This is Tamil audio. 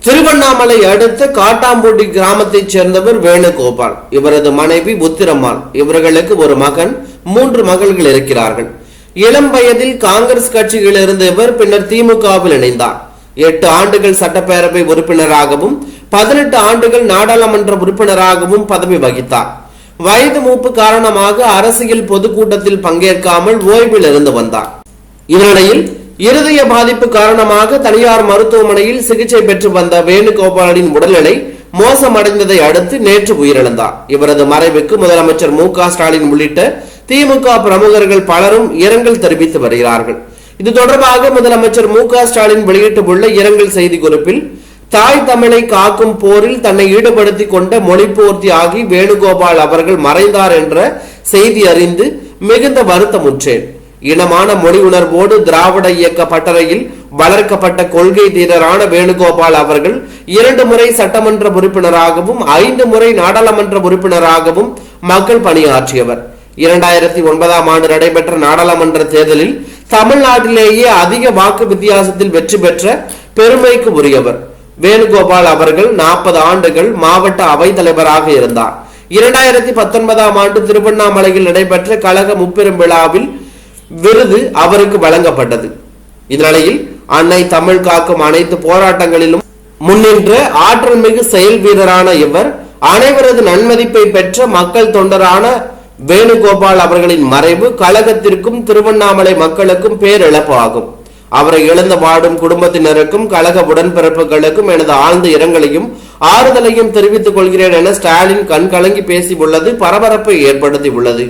திருவண்ணாமலை அடுத்த காட்டாம்பூண்டி கிராமத்தைச் சேர்ந்தவர் வேணுகோபால். இவரது மனைவி புத்திரம்மாள். இவர்களுக்கு ஒரு மகன், 3 மகள்கள் இருக்கிறார்கள். இளம் வயதில் காங்கிரஸ் கட்சியில் இருந்த இவர் பின்னர் திமுகவில் இணைந்தார். 8 ஆண்டுகள் சட்டப்பேரவை உறுப்பினராகவும் 18 ஆண்டுகள் நாடாளுமன்ற உறுப்பினராகவும் பதவி வகித்தார். வயது மூப்பு காரணமாக அரசியல் பொதுக்கூட்டத்தில் பங்கேற்காமல் ஓய்வில் இருந்து வந்தார். இதனிடையில் இருதய பாதிப்பு காரணமாக தனியார் மருத்துவமனையில் சிகிச்சை பெற்று வந்த வேணுகோபாலின் உடல்நிலை மோசமடைந்ததை அடுத்து நேற்று உயிரிழந்தார். இவரது மறைவுக்கு முதலமைச்சர் மு.க.ஸ்டாலின் உள்ளிட்ட திமுக பிரமுகர்கள் பலரும் இரங்கல் தெரிவித்து வருகிறார்கள். இது தொடர்பாக முதலமைச்சர் மு.க.ஸ்டாலின் வெளியிட்டுள்ள இரங்கல் செய்தி குறிப்பில், தாய் தமிழை காக்கும் போரில் தன்னை ஈடுபடுத்திக் கொண்ட மொழிப்போர் தியாகி வேணுகோபால் அவர்கள் மறைந்தார் என்ற செய்தி அறிந்து மிகுந்த வருத்தமுற்றேன். இனமான மொழி உணர்வோடு திராவிட இயக்க பட்டறையில் வளர்க்கப்பட்ட கொள்கை தீரரான வேணுகோபால் அவர்கள் 2 முறை சட்டமன்ற உறுப்பினராகவும் 5 முறை நாடாளுமன்ற உறுப்பினராகவும் மக்கள் பணியாற்றியவர். 2009ஆம் ஆண்டு நடைபெற்ற நாடாளுமன்ற தேர்தலில் தமிழ்நாட்டிலேயே அதிக வாக்கு வித்தியாசத்தில் வெற்றி பெற்ற பெருமைக்கு உரியவர். வேணுகோபால் அவர்கள் 40 ஆண்டுகள் மாவட்ட அவைத் தலைவராக இருந்தார். 2019ஆம் ஆண்டு திருவண்ணாமலையில் நடைபெற்ற கழக முப்பெரும் விழாவில் விருது அவருக்கு வழங்கப்பட்டது. இந்நிலையில் அன்னை தமிழ் காக்கும் அனைத்து போராட்டங்களிலும் முன்னின்ற ஆற்றல் மிகு செயல் வீரரான இவர் அனைவரது நன்மதிப்பை பெற்ற மக்கள் தொண்டரான வேணுகோபால் அவர்களின் மறைவு கழகத்திற்கும் திருவண்ணாமலை மக்களுக்கும் பேரிழப்பு ஆகும். அவரை இழந்த வாடும் குடும்பத்தினருக்கும் கழக உடன்பிறப்புகளுக்கும் எனது ஆழ்ந்த இரங்கலையும் ஆறுதலையும் தெரிவித்துக் கொள்கிறேன் என ஸ்டாலின் கண்கலங்கி பேசியுள்ளது பரபரப்பை ஏற்படுத்தி உள்ளது.